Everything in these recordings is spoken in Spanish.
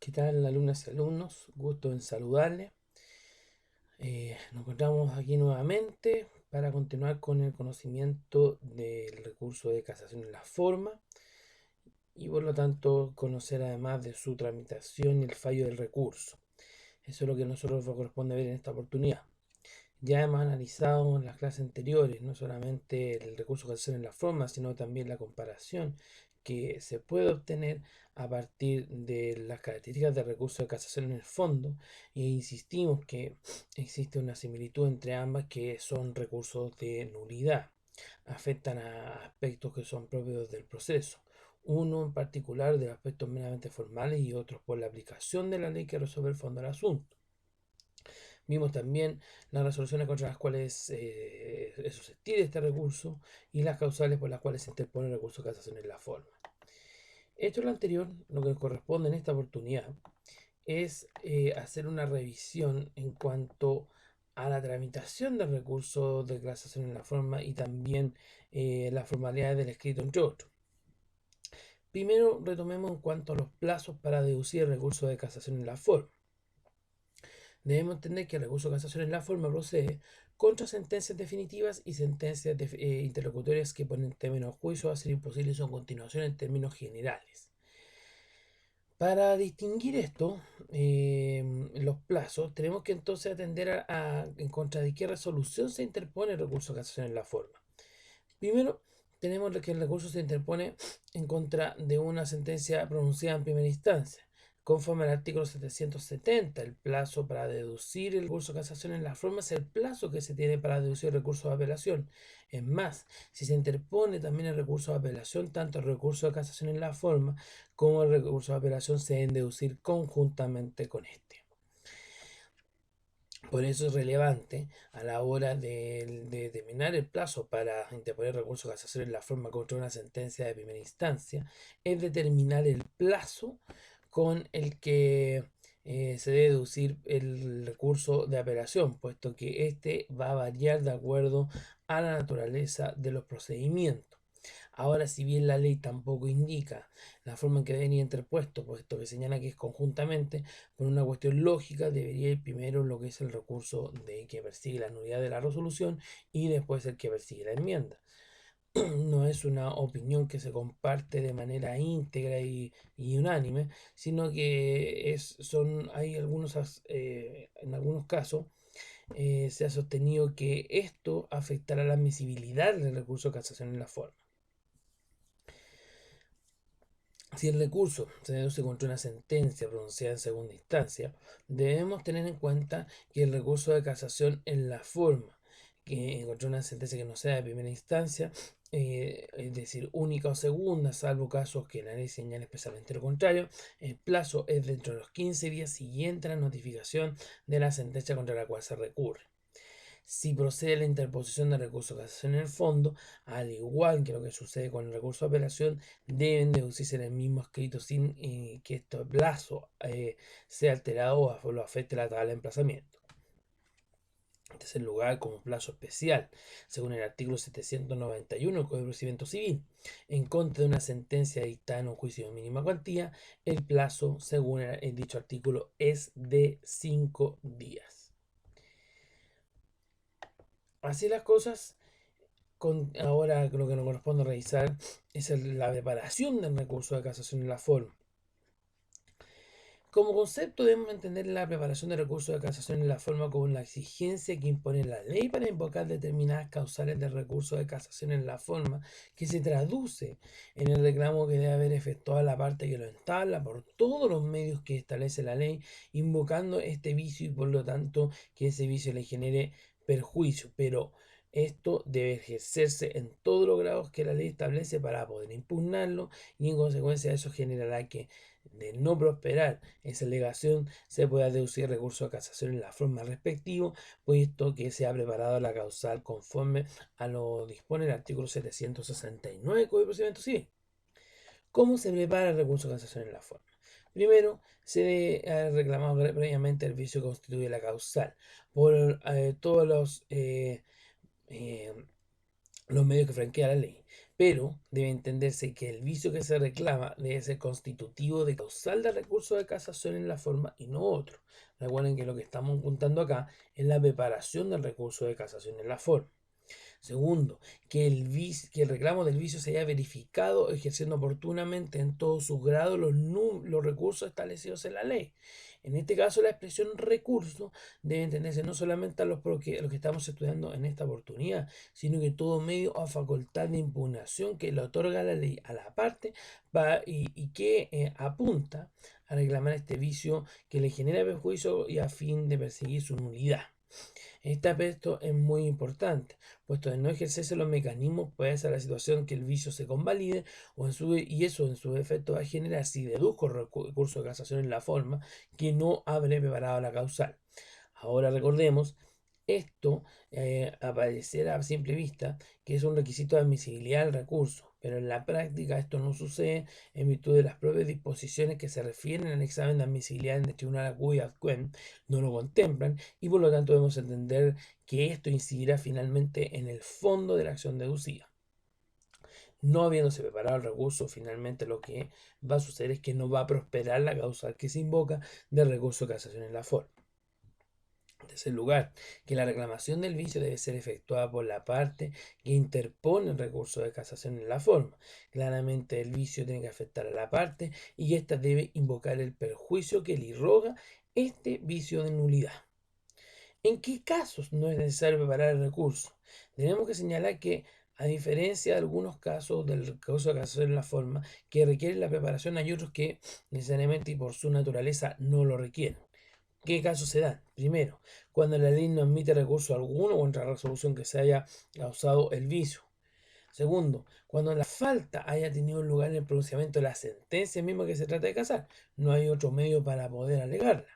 ¿Qué tal, alumnas y alumnos? Gusto en saludarles. Nos encontramos aquí nuevamente para continuar con el conocimiento del recurso de casación en la forma y por lo tanto conocer además de su tramitación y el fallo del recurso. Eso es lo que a nosotros nos corresponde ver en esta oportunidad. Ya hemos analizado en las clases anteriores no solamente el recurso de casación en la forma, sino también la comparación que se puede obtener a partir de las características del recurso de casación en el fondo. E insistimos que existe una similitud entre ambas, que son recursos de nulidad. Afectan a aspectos que son propios del proceso. Uno en particular de aspectos meramente formales y otros por la aplicación de la ley que resuelve el fondo del asunto. Vimos también las resoluciones contra las cuales es susceptible este recurso y las causales por las cuales se interpone el recurso de casación en la forma. Hecho lo anterior, lo que corresponde en esta oportunidad es hacer una revisión en cuanto a la tramitación del recurso de casación en la forma y también las formalidades del escrito, entre otros. Primero retomemos en cuanto a los plazos para deducir el recurso de casación en la forma. Debemos entender que el recurso de casación en la forma procede contra sentencias definitivas y sentencias interlocutorias que ponen término a juicio a ser imposible su continuación en términos generales. Para distinguir esto, los plazos, tenemos que entonces atender en contra de qué resolución se interpone el recurso de casación en la forma. Primero, tenemos que el recurso se interpone en contra de una sentencia pronunciada en primera instancia. Conforme al artículo 770, el plazo para deducir el recurso de casación en la forma es el plazo que se tiene para deducir el recurso de apelación. Es más, si se interpone también el recurso de apelación, tanto el recurso de casación en la forma como el recurso de apelación se deben deducir conjuntamente con este. Por eso es relevante a la hora de determinar el plazo para interponer recurso de casación en la forma contra una sentencia de primera instancia, es determinar el plazo con el que se debe deducir el recurso de apelación, puesto que este va a variar de acuerdo a la naturaleza de los procedimientos. Ahora, si bien la ley tampoco indica la forma en que deben ir interpuestos, puesto que señala que es conjuntamente, por una cuestión lógica, debería ir primero lo que es el recurso de que persigue la nulidad de la resolución y después el que persigue la enmienda. No es una opinión que se comparte de manera íntegra y unánime, sino que hay en algunos casos se ha sostenido que esto afectará la admisibilidad del recurso de casación en la forma. Si el recurso se deduce contra una sentencia pronunciada en segunda instancia, debemos tener en cuenta que el recurso de casación en la forma que contra una sentencia que no sea de primera instancia, es decir, única o segunda, salvo casos que la ley señale especialmente lo contrario, el plazo es dentro de los 15 días siguientes a la notificación de la sentencia contra la cual se recurre. Si procede la interposición de recurso de casación en el fondo, al igual que lo que sucede con el recurso de apelación, deben deducirse en el mismo escrito sin que este plazo sea alterado o lo afecte la tabla de emplazamiento. En tercer lugar, como plazo especial, según el artículo 791 del Código de Procedimiento Civil, en contra de una sentencia dictada en un juicio de mínima cuantía, el plazo, según dicho artículo, es de 5 días. Así las cosas, ahora lo que nos corresponde revisar es la preparación del recurso de casación en la forma. Como concepto debemos entender la preparación del recurso de casación en la forma como la exigencia que impone la ley para invocar determinadas causales del recurso de casación en la forma, que se traduce en el reclamo que debe haber efectuado la parte que lo entabla por todos los medios que establece la ley, invocando este vicio y por lo tanto que ese vicio le genere perjuicio, pero esto debe ejercerse en todos los grados que la ley establece para poder impugnarlo, y en consecuencia eso generará que, de no prosperar esa alegación, se pueda deducir recurso de casación en la forma respectiva, puesto que se ha preparado la causal conforme a lo dispone el artículo 769 del Código de Procedimiento Civil. ¿Cómo se prepara el recurso de casación en la forma? Primero, se debe haber reclamado previamente el vicio que constituye la causal por todos eh, los medios que franquea la ley. pero debe entenderse que el vicio que se reclama debe ser constitutivo de causal de recurso de casación en la forma y no otro. Recuerden que lo que estamos apuntando acá es la preparación del recurso de casación en la forma. Segundo, que el reclamo del vicio se haya verificado ejerciendo oportunamente en todos sus grados los recursos establecidos en la ley. En este caso, la expresión recurso debe entenderse no solamente a lo que estamos estudiando en esta oportunidad, sino que todo medio o facultad de impugnación que le otorga la ley a la parte y que apunta a reclamar este vicio que le genera perjuicio y a fin de perseguir su nulidad. Este aspecto es muy importante, puesto de no ejercerse los mecanismos puede ser la situación que el vicio se convalide y eso en su efecto va a generar, si deduzco el recurso de casación en la forma, que no habré preparado la causal. Ahora recordemos, esto aparecerá a simple vista que es un requisito de admisibilidad del recurso, pero en la práctica esto no sucede en virtud de las propias disposiciones que se refieren al examen de admisibilidad en el tribunal acudido ad quem no lo contemplan y por lo tanto debemos entender que esto incidirá finalmente en el fondo de la acción deducida. No habiéndose preparado el recurso, finalmente lo que va a suceder es que no va a prosperar la causa que se invoca del recurso de casación en la forma. En tercer lugar, que la reclamación del vicio debe ser efectuada por la parte que interpone el recurso de casación en la forma. Claramente el vicio tiene que afectar a la parte y ésta debe invocar el perjuicio que le irroga este vicio de nulidad. ¿En qué casos no es necesario preparar el recurso? Tenemos que señalar que, a diferencia de algunos casos del recurso de casación en la forma que requieren la preparación, hay otros que necesariamente y por su naturaleza no lo requieren. ¿Qué casos se dan? Primero, cuando la ley no admite recurso alguno contra la resolución que se haya causado el vicio. Segundo, cuando la falta haya tenido lugar en el pronunciamiento de la sentencia misma que se trata de casar, no hay otro medio para poder alegarla.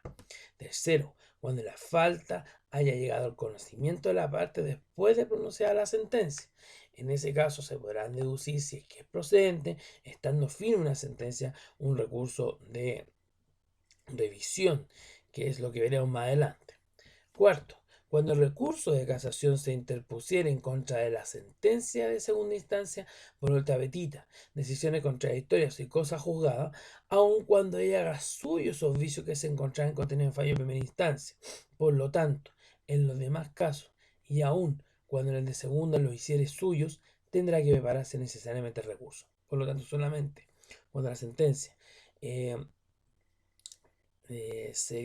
Tercero, cuando la falta haya llegado al conocimiento de la parte después de pronunciada la sentencia. En ese caso se podrán deducir si es que es procedente, estando firme una sentencia, un recurso de revisión, que es lo que veremos más adelante. Cuarto, cuando el recurso de casación se interpusiera en contra de la sentencia de segunda instancia por otra petita, decisiones contradictorias y cosas juzgadas, aun cuando ella haga suyo esos vicios que se encontraran contenidos en fallo de primera instancia. Por lo tanto, en los demás casos, y aun cuando en el de segunda los hiciere suyos, tendrá que prepararse necesariamente el recurso. Por lo tanto, solamente cuando la sentencia eh, se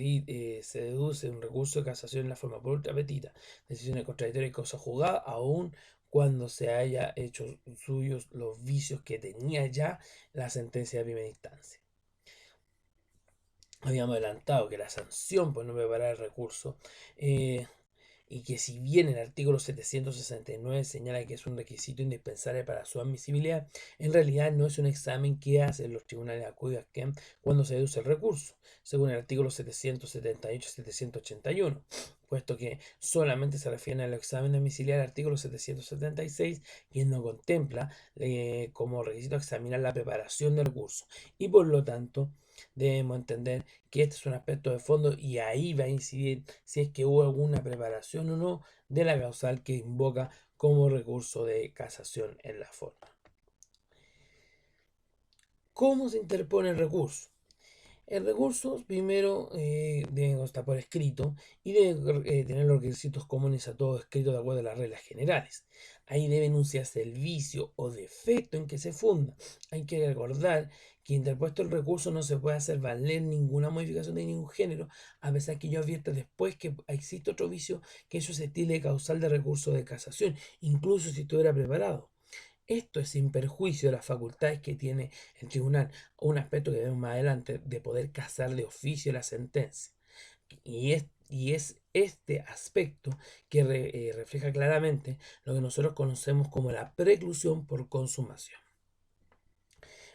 deduce un recurso de casación en la forma por ultra petita, decisiones contradictorias y cosas juzgadas, aun cuando se haya hecho suyos los vicios que tenía ya la sentencia de primera instancia. Habíamos adelantado que la sanción por no preparar el recurso y que si bien el artículo 769 señala que es un requisito indispensable para su admisibilidad, en realidad no es un examen que hacen los tribunales acudidos cuando se deduce el recurso, según el artículo 778-781, puesto que solamente se refiere al examen de admisibilidad del artículo 776, que no contempla como requisito examinar la preparación del recurso, y por lo tanto debemos entender que este es un aspecto de fondo y ahí va a incidir si es que hubo alguna preparación o no de la causal que invoca como recurso de casación en la forma. ¿Cómo se interpone el recurso? El recurso primero debe constar por escrito y debe tener los requisitos comunes a todo escrito de acuerdo a las reglas generales. Ahí debe enunciarse el vicio o defecto en que se funda. Hay que recordar que interpuesto el recurso no se puede hacer valer ninguna modificación de ningún género, a pesar que yo advierta después que existe otro vicio que es susceptible de causal de recurso de casación, incluso si estuviera preparado. Esto es sin perjuicio de las facultades que tiene el tribunal, un aspecto que vemos más adelante, de poder casar de oficio la sentencia. Y es este aspecto que refleja claramente lo que nosotros conocemos como la preclusión por consumación.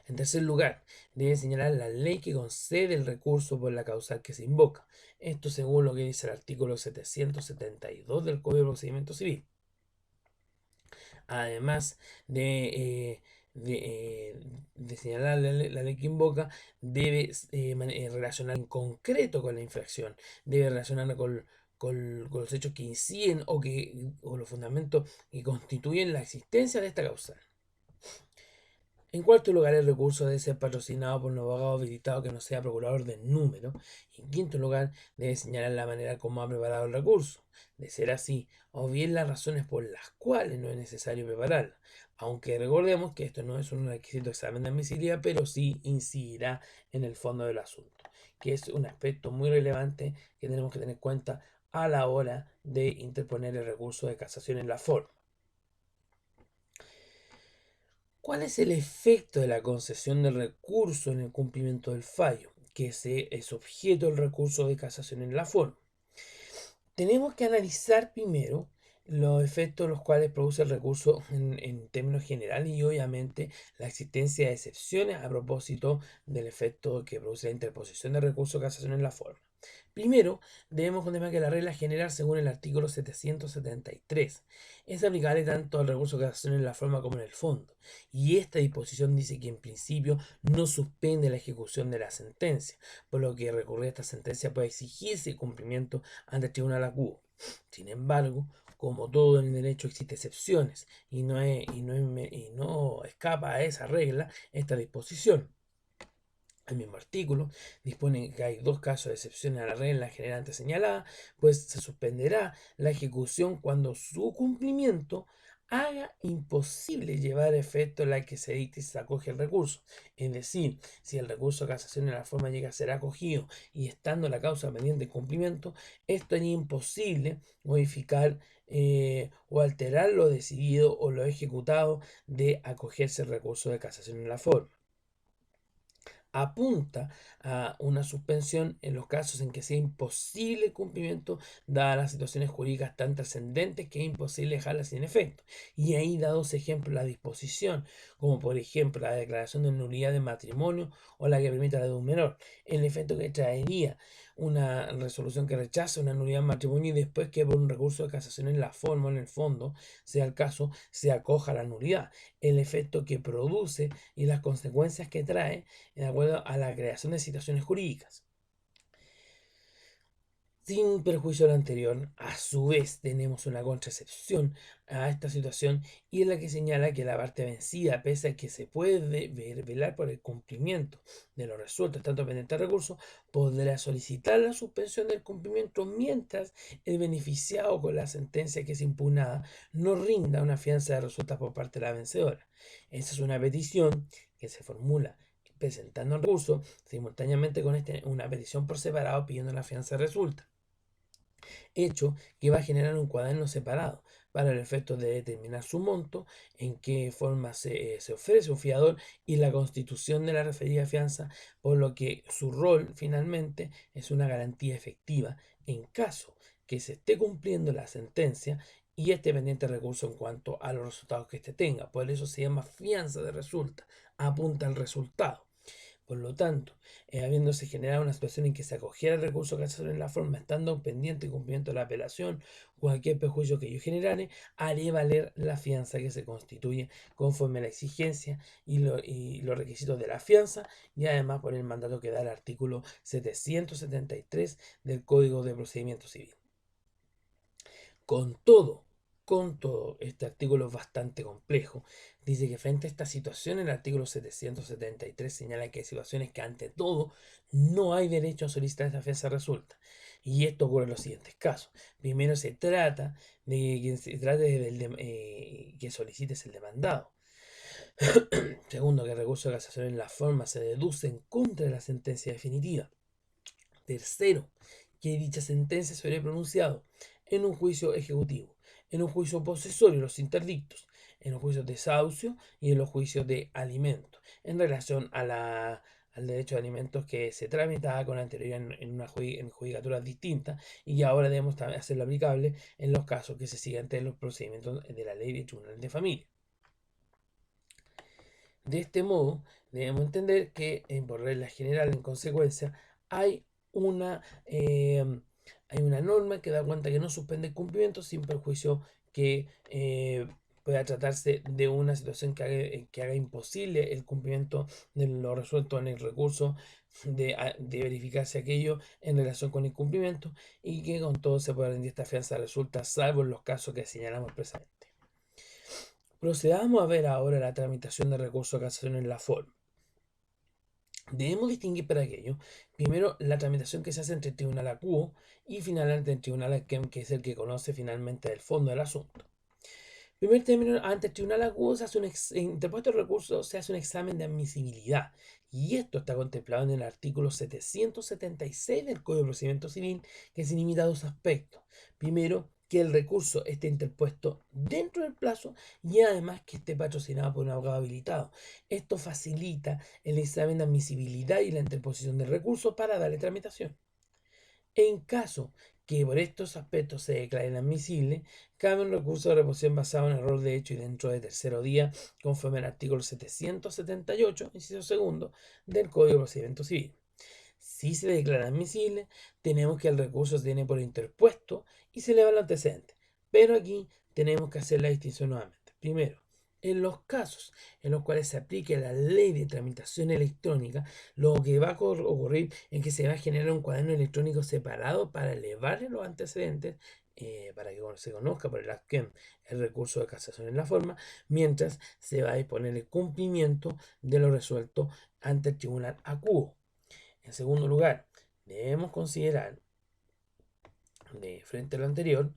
En tercer lugar, debe señalar la ley que concede el recurso por la causal que se invoca. Esto según lo que dice el artículo 772 del Código de Procedimiento Civil. Además de señalar la ley que invoca, debe relacionar en concreto con la infracción, debe relacionar con los hechos que inciden o los fundamentos que constituyen la existencia de esta causal. En cuarto lugar, el recurso debe ser patrocinado por un abogado habilitado que no sea procurador del número. Y en quinto lugar, debe señalar la manera como ha preparado el recurso. De ser así, o bien las razones por las cuales no es necesario prepararlo. Aunque recordemos que esto no es un requisito de examen de admisibilidad, pero sí incidirá en el fondo del asunto, que es un aspecto muy relevante que tenemos que tener en cuenta a la hora de interponer el recurso de casación en la forma. ¿Cuál es el efecto de la concesión del recurso en el cumplimiento del fallo, que es objeto del recurso de casación en la forma? Tenemos que analizar primero los efectos los cuales produce el recurso en términos generales y obviamente la existencia de excepciones a propósito del efecto que produce la interposición de recurso de casación en la forma. Primero, debemos contemplar que la regla general, según el artículo 773, es aplicable tanto al recurso de casación en la forma como en el fondo. Y esta disposición dice que en principio no suspende la ejecución de la sentencia, por lo que recurrir a esta sentencia puede exigirse el cumplimiento ante el tribunal acuo. Sin embargo, como todo en el derecho existe excepciones y no escapa a esa regla esta disposición. El mismo artículo dispone que hay dos casos de excepción a la regla general antes señalada, pues se suspenderá la ejecución cuando su cumplimiento haga imposible llevar a efecto la que se dicte y se acoge el recurso. Es decir, si el recurso de casación en la forma llega a ser acogido y estando la causa pendiente de cumplimiento, esto haría imposible modificar o alterar lo decidido o lo ejecutado de acogerse el recurso de casación en la forma. Apunta a una suspensión en los casos en que sea imposible el cumplimiento, dadas las situaciones jurídicas tan trascendentes que es imposible dejarlas sin efecto. Y ahí da dos ejemplos la disposición, como por ejemplo la declaración de nulidad de matrimonio o la que permita la de un menor, el efecto que traería una resolución que rechaza una nulidad de matrimonio y después que por un recurso de casación en la forma o en el fondo, sea el caso, se acoja la nulidad, el efecto que produce y las consecuencias que trae de acuerdo a la creación de situaciones jurídicas. Sin perjuicio de lo anterior, a su vez tenemos una contraexcepción a esta situación y es la que señala que la parte vencida, pese a que se puede velar por el cumplimiento de lo resuelto tanto pendiente de recurso, podrá solicitar la suspensión del cumplimiento mientras el beneficiado con la sentencia que es impugnada no rinda una fianza de resultas por parte de la vencedora. Esa es una petición que se formula presentando el recurso simultáneamente con una petición por separado pidiendo la fianza de resulta, hecho que va a generar un cuaderno separado para el efecto de determinar su monto, en qué forma se ofrece un fiador y la constitución de la referida fianza, por lo que su rol finalmente es una garantía efectiva en caso que se esté cumpliendo la sentencia y esté pendiente recurso en cuanto a los resultados que éste tenga. Por eso se llama fianza de resulta, apunta al resultado. Por lo tanto, habiéndose generado una situación en que se acogiera el recurso de casación en la forma, estando pendiente el cumplimiento de la apelación, cualquier perjuicio que ello generare, haré valer la fianza que se constituye conforme a la exigencia y los requisitos de la fianza, y además por el mandato que da el artículo 773 del Código de Procedimiento Civil. Con todo, con todo, este artículo es bastante complejo. Dice que frente a esta situación, el artículo 773 señala que hay situaciones que ante todo no hay derecho a solicitar esta defensa resuelta. Y esto ocurre en los siguientes casos. Primero se trata de quien se trate que solicites el demandado. Segundo, que el recurso de casación en la forma se deduce en contra de la sentencia definitiva. Tercero, que dicha sentencia se hubiera pronunciado en un juicio ejecutivo, en un juicio posesorio, los interdictos, en los juicios de desahucio y en los juicios de alimentos, en relación al derecho de alimentos que se tramitaba con anterioridad en judicaturas distintas y ahora debemos hacerlo aplicable en los casos que se sigan ante los procedimientos de la ley de tribunal de familia. De este modo, debemos entender que, por regla general, en consecuencia, hay una, eh, hay una norma que da cuenta que no suspende el cumplimiento sin perjuicio que pueda tratarse de una situación que haga imposible el cumplimiento de lo resuelto en el recurso, de verificarse aquello en relación con el cumplimiento y que con todo se pueda rendir esta fianza resulta, salvo en los casos que señalamos expresamente. Procedamos a ver ahora la tramitación de recurso de casación en la forma. Debemos distinguir para aquello, primero, la tramitación que se hace entre el tribunal acuo y finalmente el tribunal aquem, que es el que conoce finalmente el fondo del asunto. Primer término, ante el tribunal acuo se hace interpuesto el recurso, se hace un examen de admisibilidad. Y esto está contemplado en el artículo 776 del Código de Procedimiento Civil, que se limita a dos aspectos. Primero, que el recurso esté interpuesto dentro del plazo y además que esté patrocinado por un abogado habilitado. Esto facilita el examen de admisibilidad y la interposición del recurso para darle tramitación. En caso que por estos aspectos se declare inadmisible, cabe un recurso de reposición basado en error de hecho y dentro de tercero día, conforme al artículo 778, inciso segundo, del Código de Procedimiento Civil. Si se declara admisible, tenemos que el recurso se tiene por interpuesto y se eleva el antecedente. Pero aquí tenemos que hacer la distinción nuevamente. Primero, en los casos en los cuales se aplique la ley de tramitación electrónica, lo que va a ocurrir es que se va a generar un cuaderno electrónico separado para elevarle los antecedentes, para que se conozca por el ACKEM el recurso de casación en la forma, mientras se va a disponer el cumplimiento de lo resuelto ante el tribunal acuo. En segundo lugar, debemos considerar, de frente a lo anterior,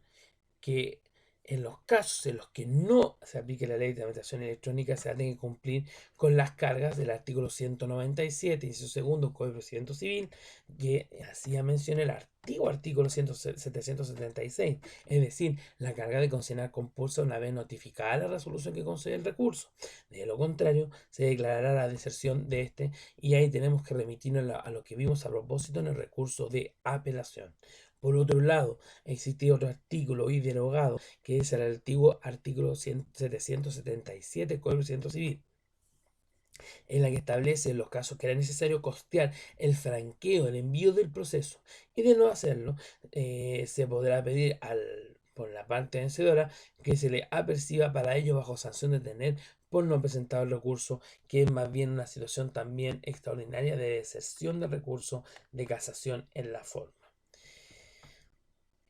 que en los casos en los que no se aplique la ley de tramitación electrónica se va a tener que cumplir con las cargas del artículo 197, inciso segundo, del Código de Procedimiento Civil, que hacía mención el antiguo artículo 776, es decir, la carga de consignar compulsa una vez notificada la resolución que concede el recurso. De lo contrario, se declarará la deserción de este y ahí tenemos que remitirnos a lo que vimos a propósito en el recurso de apelación. Por otro lado, existía otro artículo hoy derogado, que es el antiguo artículo 777 del Código de Procedimiento Civil, en la que establece los casos que era necesario costear el franqueo, el envío del proceso, y de no hacerlo, se podrá pedir por la parte vencedora que se le aperciba para ello bajo sanción de tener por no presentar el recurso, que es más bien una situación también extraordinaria de deserción del recurso de casación en la forma.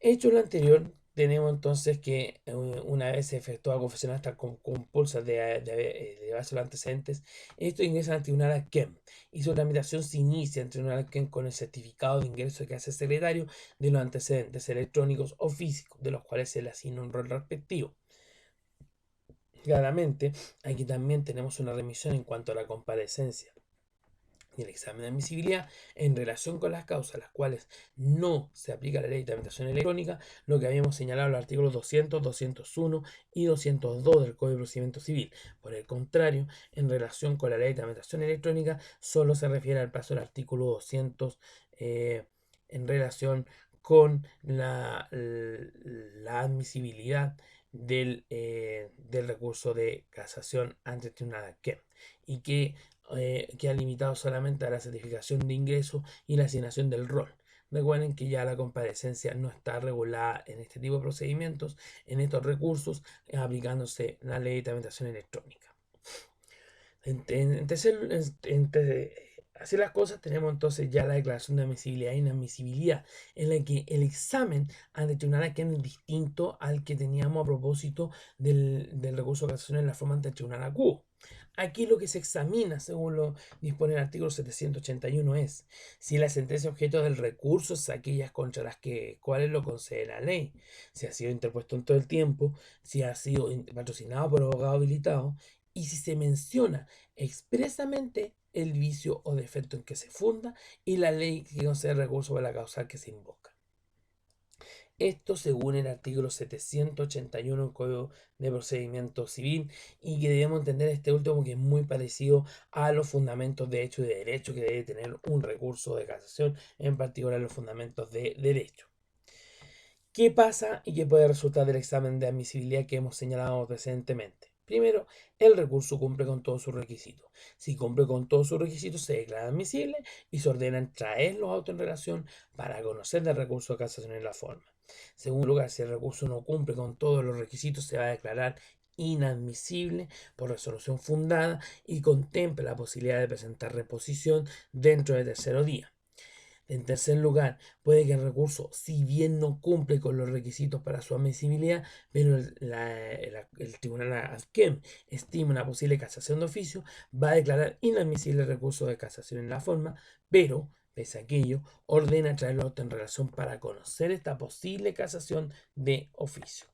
Hecho lo anterior, tenemos entonces que una vez se efectúa confesión hasta con compulsa de base los antecedentes, esto ingresa al tribunal AQUEM y su tramitación se inicia en el tribunal AQUEM con el certificado de ingreso que hace el secretario de los antecedentes electrónicos o físicos, de los cuales se le asigna un rol respectivo. Claramente, aquí también tenemos una remisión en cuanto a la comparecencia y el examen de admisibilidad en relación con las causas a las cuales no se aplica la ley de tramitación electrónica, lo que habíamos señalado en los artículos 200, 201 y 202 del Código de Procedimiento Civil. Por el contrario, en relación con la ley de tramitación electrónica, solo se refiere al plazo del artículo 200 en relación con la admisibilidad del recurso de casación ante el tribunal AQUEM y que queda limitado solamente a la certificación de ingreso y la asignación del rol. Recuerden que ya la comparecencia no está regulada en este tipo de procedimientos, en estos recursos, aplicándose la ley de tramitación electrónica. Así las cosas, tenemos entonces ya la declaración de admisibilidad e inadmisibilidad, en la que el examen ante el tribunal queda distinto al que teníamos a propósito del recurso de casación en la forma ante el tribunal acuo. Aquí lo que se examina, según lo dispone el artículo 781, es si la sentencia objeto del recurso es aquellas contra las cuales lo concede la ley, si ha sido interpuesto en todo el tiempo, si ha sido patrocinado por abogado habilitado y si se menciona expresamente el vicio o defecto en que se funda y la ley que concede el recurso para la causa que se invoca. Esto según el artículo 781 del Código de Procedimiento Civil, y que debemos entender este último que es muy parecido a los fundamentos de hecho y de derecho que debe tener un recurso de casación, en particular los fundamentos de derecho. ¿Qué pasa y qué puede resultar del examen de admisibilidad que hemos señalado precedentemente? Primero, el recurso cumple con todos sus requisitos. Si cumple con todos sus requisitos, se declara admisible y se ordenan traer los autos en relación para conocer del recurso de casación en la forma. En segundo lugar, si el recurso no cumple con todos los requisitos, se va a declarar inadmisible por resolución fundada y contempla la posibilidad de presentar reposición dentro del tercero día. En tercer lugar, puede que el recurso, si bien no cumple con los requisitos para su admisibilidad, pero el tribunal ADQUEM estima una posible casación de oficio, va a declarar inadmisible el recurso de casación en la forma, pero, pese a aquello, ordena traerlo a otro en relación para conocer esta posible casación de oficio.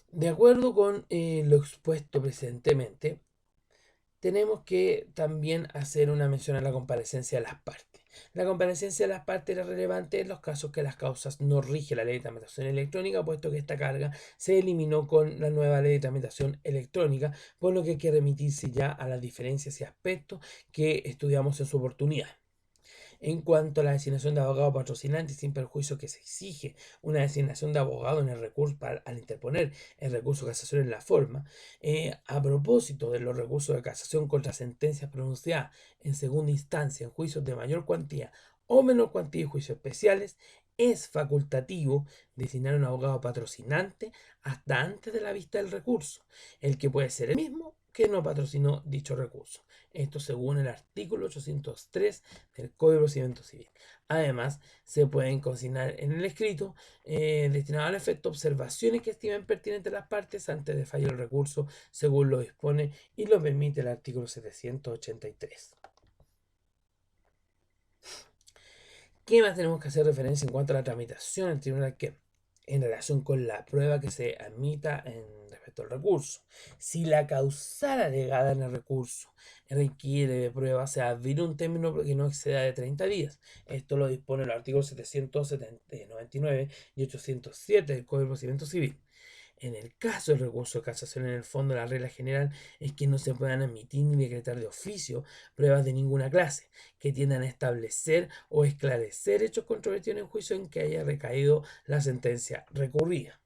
De acuerdo con lo expuesto precedentemente, tenemos que también hacer una mención a la comparecencia de las partes. La comparecencia de las partes era relevante en los casos que las causas no rige la ley de tramitación electrónica, puesto que esta carga se eliminó con la nueva ley de tramitación electrónica, por lo que hay que remitirse ya a las diferencias y aspectos que estudiamos en su oportunidad. En cuanto a la designación de abogado patrocinante, sin perjuicio que se exige una designación de abogado en el recurso al interponer el recurso de casación en la forma, a propósito de los recursos de casación contra sentencias pronunciadas en segunda instancia en juicios de mayor cuantía o menor cuantía y juicios especiales, es facultativo designar un abogado patrocinante hasta antes de la vista del recurso, el que puede ser el mismo que no patrocinó dicho recurso. Esto según el artículo 803 del Código de Procedimiento Civil. Además, se pueden consignar en el escrito, destinado al efecto, observaciones que estimen pertinentes las partes antes de fallar el recurso, según lo dispone y lo permite el artículo 783. ¿Qué más tenemos que hacer referencia en cuanto a la tramitación en tribunal? Que en relación con la prueba que se admita en respecto al recurso. Si la causal alegada en el recurso requiere de prueba, se adviene un término que no exceda de 30 días. Esto lo dispone el artículo 799 y 807 del Código de Procedimiento Civil. En el caso del recurso de casación, en el fondo, la regla general es que no se puedan admitir ni decretar de oficio pruebas de ninguna clase que tiendan a establecer o esclarecer hechos controvertidos en el juicio en que haya recaído la sentencia recurrida.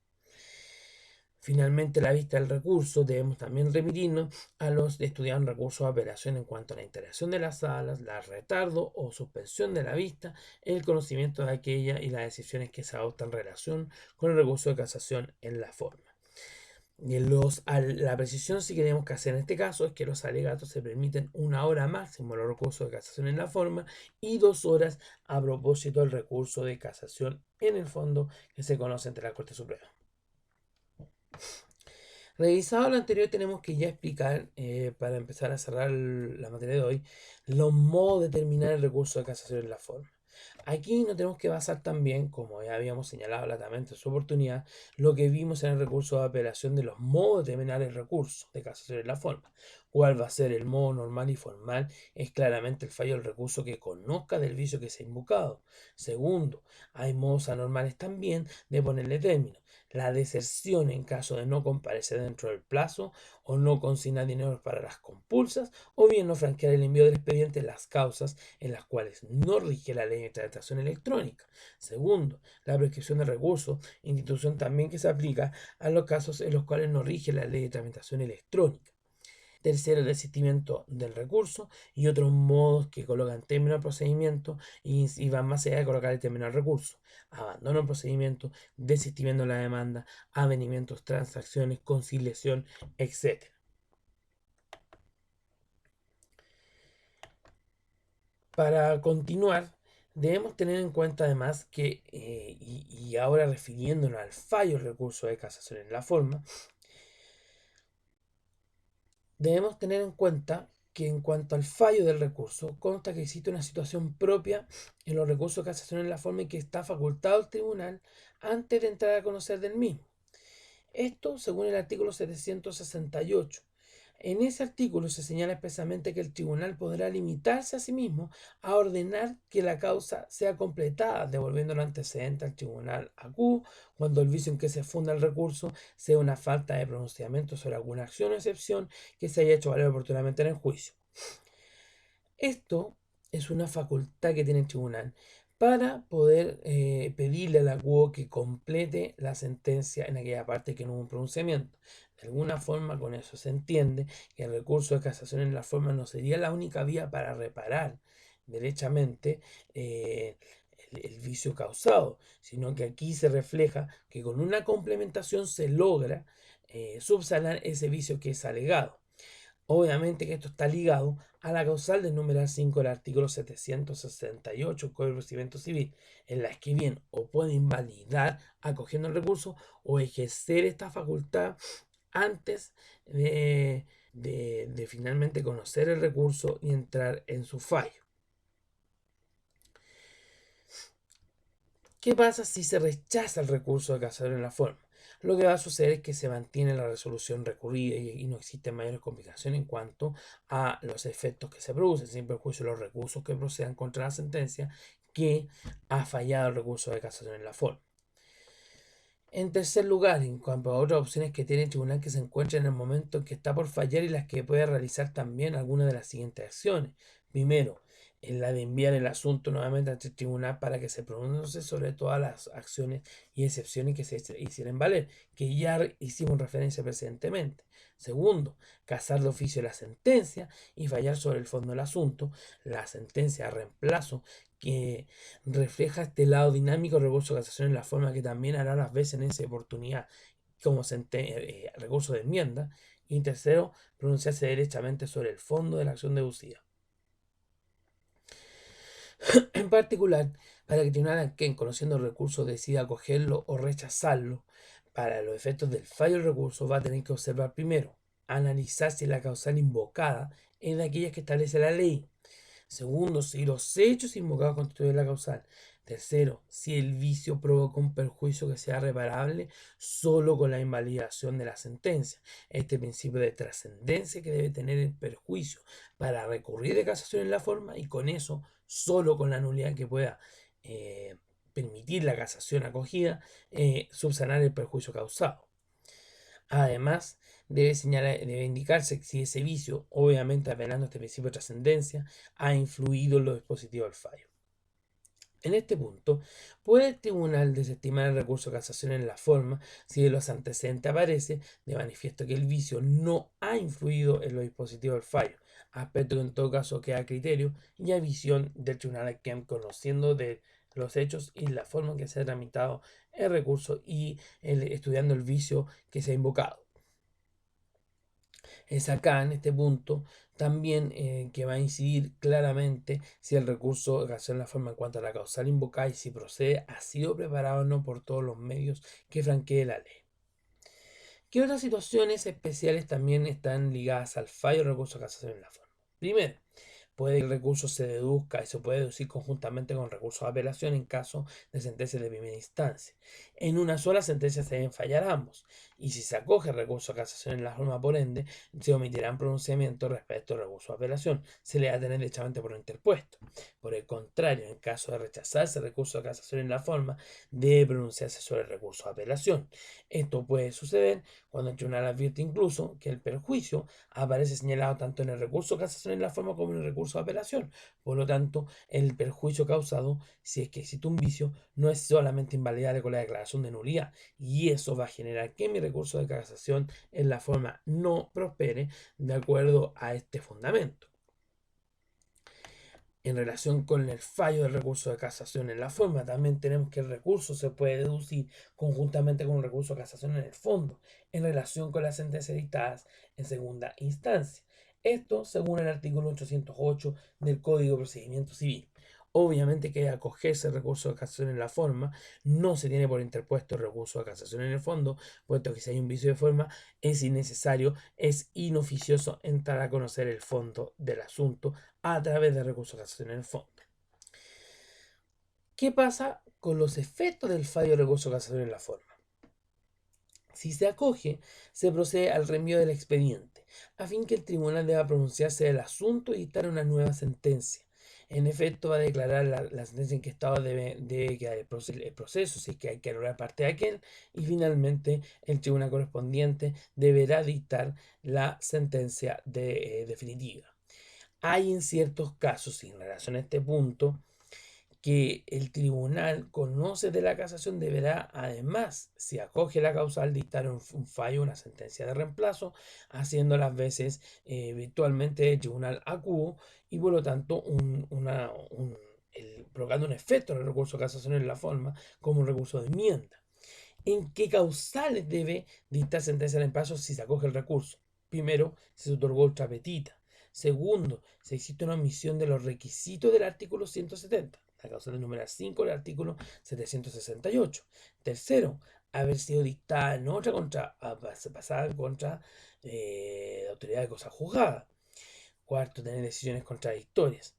Finalmente, a la vista del recurso, debemos también remitirnos a los estudiados en recursos de apelación en cuanto a la integración de las salas, la retardo o suspensión de la vista, el conocimiento de aquella y las decisiones que se adoptan en relación con el recurso de casación en la forma. Y la precisión sí que tenemos que hacer en este caso es que los alegatos se permiten 1 hora máximo los recursos de casación en la forma y 2 horas a propósito del recurso de casación en el fondo que se conoce ante la Corte Suprema. Revisado lo anterior, tenemos que ya explicar, para empezar a cerrar la materia de hoy, los modos de determinar el recurso de casación en la forma. Aquí nos tenemos que basar también, como ya habíamos señalado latamente en su oportunidad, lo que vimos en el recurso de apelación de los modos de determinar el recurso de casación en la forma. ¿Cuál va a ser el modo normal y formal? Es claramente el fallo del recurso que conozca del vicio que se ha invocado. Segundo, hay modos anormales también de ponerle término. La deserción en caso de no comparecer dentro del plazo o no consignar dinero para las compulsas o bien no franquear el envío del expediente en las causas en las cuales no rige la ley de tramitación electrónica. Segundo, la prescripción de recursos, institución también que se aplica a los casos en los cuales no rige la ley de tramitación electrónica. Tercero, el desistimiento del recurso y otros modos que colocan término al procedimiento y van más allá de colocar el término al recurso. Abandono del procedimiento, desistimiento de la demanda, avenimientos, transacciones, conciliación, etc. Para continuar, debemos tener en cuenta además que, y ahora refiriéndonos al fallo del recurso de casación en la forma, debemos tener en cuenta que en cuanto al fallo del recurso, consta que existe una situación propia en los recursos de casación en la forma en que está facultado el tribunal antes de entrar a conocer del mismo. Esto según el artículo 768. En ese artículo se señala expresamente que el tribunal podrá limitarse a sí mismo a ordenar que la causa sea completada, devolviendo el antecedente al tribunal acuo cuando el vicio en que se funda el recurso sea una falta de pronunciamiento sobre alguna acción o excepción que se haya hecho valer oportunamente en el juicio. Esto es una facultad que tiene el tribunal para poder pedirle al acuo que complete la sentencia en aquella parte que no hubo un pronunciamiento. De alguna forma, con eso se entiende que el recurso de casación en la forma no sería la única vía para reparar derechamente el vicio causado, sino que aquí se refleja que con una complementación se logra subsanar ese vicio que es alegado. Obviamente que esto está ligado a la causal del numeral 5 del artículo 768 del Código de Procedimiento Civil, en las que bien o puede invalidar acogiendo el recurso o ejercer esta facultad antes de finalmente conocer el recurso y entrar en su fallo. ¿Qué pasa si se rechaza el recurso de casación en la forma? Lo que va a suceder es que se mantiene la resolución recurrida y no existen mayores complicaciones en cuanto a los efectos que se producen, sin perjuicio de los recursos que procedan contra la sentencia que ha fallado el recurso de casación en la forma. En tercer lugar, en cuanto a otras opciones que tiene el tribunal que se encuentra en el momento en que está por fallar y las que puede realizar también algunas de las siguientes acciones. Primero, en la de enviar el asunto nuevamente ante el tribunal para que se pronuncie sobre todas las acciones y excepciones que se hicieran valer, que ya hicimos referencia precedentemente. Segundo, casar de oficio la sentencia y fallar sobre el fondo del asunto. La sentencia a reemplazo que refleja este lado dinámico del recurso de casación en la forma que también hará las veces en esa oportunidad como recurso de enmienda. Y tercero, pronunciarse derechamente sobre el fondo de la acción deducida. En particular, para que el tribunal que conociendo el recurso decida acogerlo o rechazarlo, para los efectos del fallo del recurso va a tener que observar primero, analizar si la causal invocada es de aquellas que establece la ley. Segundo, si los hechos invocados constituyen la causal. Tercero, si el vicio provoca un perjuicio que sea reparable solo con la invalidación de la sentencia. Este principio de trascendencia que debe tener el perjuicio para recurrir de casación en la forma y con eso, solo con la nulidad que pueda permitir la casación acogida, subsanar el perjuicio causado. Además, debe indicarse si ese vicio, obviamente apelando a este principio de trascendencia, ha influido en lo dispositivo del fallo. En este punto, puede el tribunal desestimar el recurso de casación en la forma si de los antecedentes aparece de manifiesto que el vicio no ha influido en lo dispositivo del fallo, aspecto que en todo caso queda a criterio y a visión del tribunal que conociendo de los hechos y la forma en que se ha tramitado el recurso y estudiando el vicio que se ha invocado. Es acá, en este punto, también que va a incidir claramente si el recurso de casación en la forma en cuanto a la causal invocada y si procede ha sido preparado o no por todos los medios que franquee la ley. ¿Qué otras situaciones especiales también están ligadas al fallo del recurso de casación en la forma? Primero, puede que el recurso se deduzca y se puede deducir conjuntamente con recurso de apelación en caso de sentencia de primera instancia. En una sola sentencia se deben fallar ambos, y si se acoge el recurso de casación en la forma, por ende, se omitirán pronunciamientos respecto al recurso de apelación, se le va a tener derechamente por interpuesto. Por el contrario, en caso de rechazarse el recurso de casación en la forma, debe pronunciarse sobre el recurso de apelación. Esto puede suceder cuando el tribunal advierte incluso que el perjuicio aparece señalado tanto en el recurso de casación en la forma como en el recurso de apelación. Por lo tanto, el perjuicio causado, si es que existe un vicio, no es solamente invalidable con la declaración de nulidad, y eso va a generar que mi recurso de casación en la forma no prospere de acuerdo a este fundamento. En relación con el fallo del recurso de casación en la forma, también tenemos que el recurso se puede deducir conjuntamente con un recurso de casación en el fondo, en relación con las sentencias dictadas en segunda instancia. Esto según el artículo 808 del Código de Procedimiento Civil. Obviamente que acogerse el recurso de casación en la forma, no se tiene por interpuesto el recurso de casación en el fondo, puesto que si hay un vicio de forma es innecesario, es inoficioso entrar a conocer el fondo del asunto a través de recursos de casación en el fondo. ¿Qué pasa con los efectos del fallo de recurso de casación en la forma? Si se acoge, se procede al reenvío del expediente, a fin que el tribunal deba pronunciarse del asunto y dictar una nueva sentencia. En efecto, va a declarar la sentencia en qué estado debe quedar el proceso, si es que hay que anular parte de aquel, y finalmente el tribunal correspondiente deberá dictar la sentencia definitiva. Hay en ciertos casos, y en relación a este punto, que el tribunal conoce de la casación deberá, además, si acoge la causal, dictar un fallo, una sentencia de reemplazo, haciendo las veces virtualmente el tribunal acuo y por lo tanto provocando un efecto en el recurso de casación en la forma como un recurso de enmienda. ¿En qué causales debe dictar sentencia de reemplazo si se acoge el recurso? Primero, si se otorgó ultra petita. Segundo, si existe una omisión de los requisitos del artículo 170, la causa del numeral 5 del artículo 768. Tercero, haber sido dictada en otra pasada contra la autoridad de cosa juzgada. Cuarto, tener decisiones contradictorias.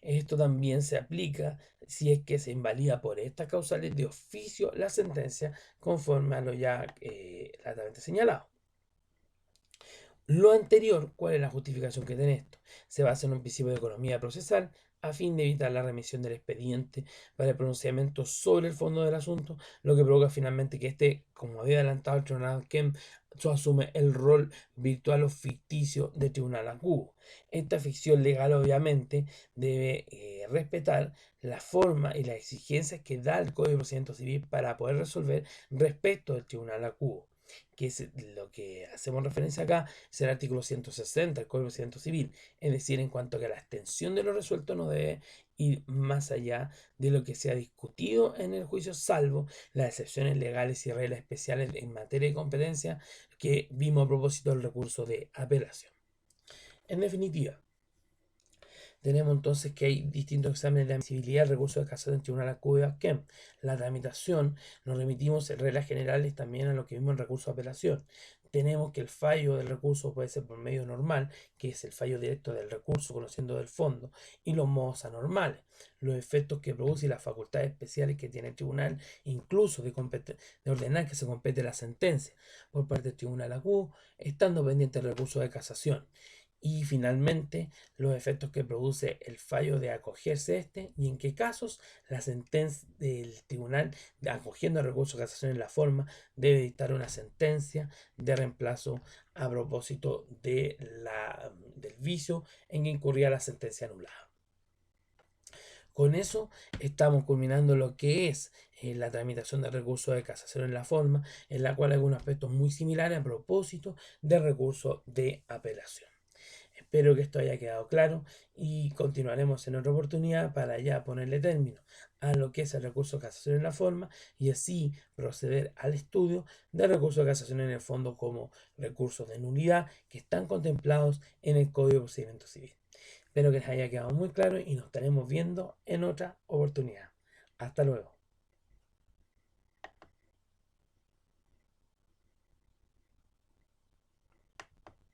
Esto también se aplica si es que se invalida por estas causales de oficio la sentencia conforme a lo ya latamente señalado. Lo anterior, ¿cuál es la justificación que tiene esto? Se basa en un principio de economía procesal a fin de evitar la remisión del expediente para el pronunciamiento sobre el fondo del asunto, lo que provoca finalmente que este, como había adelantado el tribunal Kemp, asume el rol virtual o ficticio de tribunal acudo. Esta ficción legal obviamente debe respetar la forma y las exigencias que da el Código de Procedimiento Civil para poder resolver respecto del tribunal acudo, que es lo que hacemos referencia acá, es el artículo 160 del Código de Procedimiento Civil, es decir, en cuanto a que la extensión de lo resuelto no debe ir más allá de lo que se ha discutido en el juicio, salvo las excepciones legales y reglas especiales en materia de competencia que vimos a propósito del recurso de apelación. En definitiva, tenemos entonces que hay distintos exámenes de admisibilidad del recurso de casación en tribunal acude a Kemp. La tramitación, nos remitimos en reglas generales también a lo que vimos en recurso de apelación. Tenemos que el fallo del recurso puede ser por medio normal, que es el fallo directo del recurso conociendo del fondo, y los modos anormales, los efectos que produce y las facultades especiales que tiene el tribunal, incluso de ordenar que se complete la sentencia por parte del tribunal acudo, estando pendiente del recurso de casación. Y finalmente, los efectos que produce el fallo de acogerse este y en qué casos la sentencia del tribunal, acogiendo el recurso de casación en la forma, debe dictar una sentencia de reemplazo a propósito del vicio en que incurría la sentencia anulada. Con eso estamos culminando lo que es la tramitación del recurso de casación en la forma, en la cual hay algunos aspectos muy similares a propósito del recurso de apelación. Espero que esto haya quedado claro y continuaremos en otra oportunidad para ya ponerle término a lo que es el recurso de casación en la forma y así proceder al estudio del recurso de casación en el fondo como recursos de nulidad que están contemplados en el Código de Procedimiento Civil. Espero que les haya quedado muy claro y nos estaremos viendo en otra oportunidad. Hasta luego.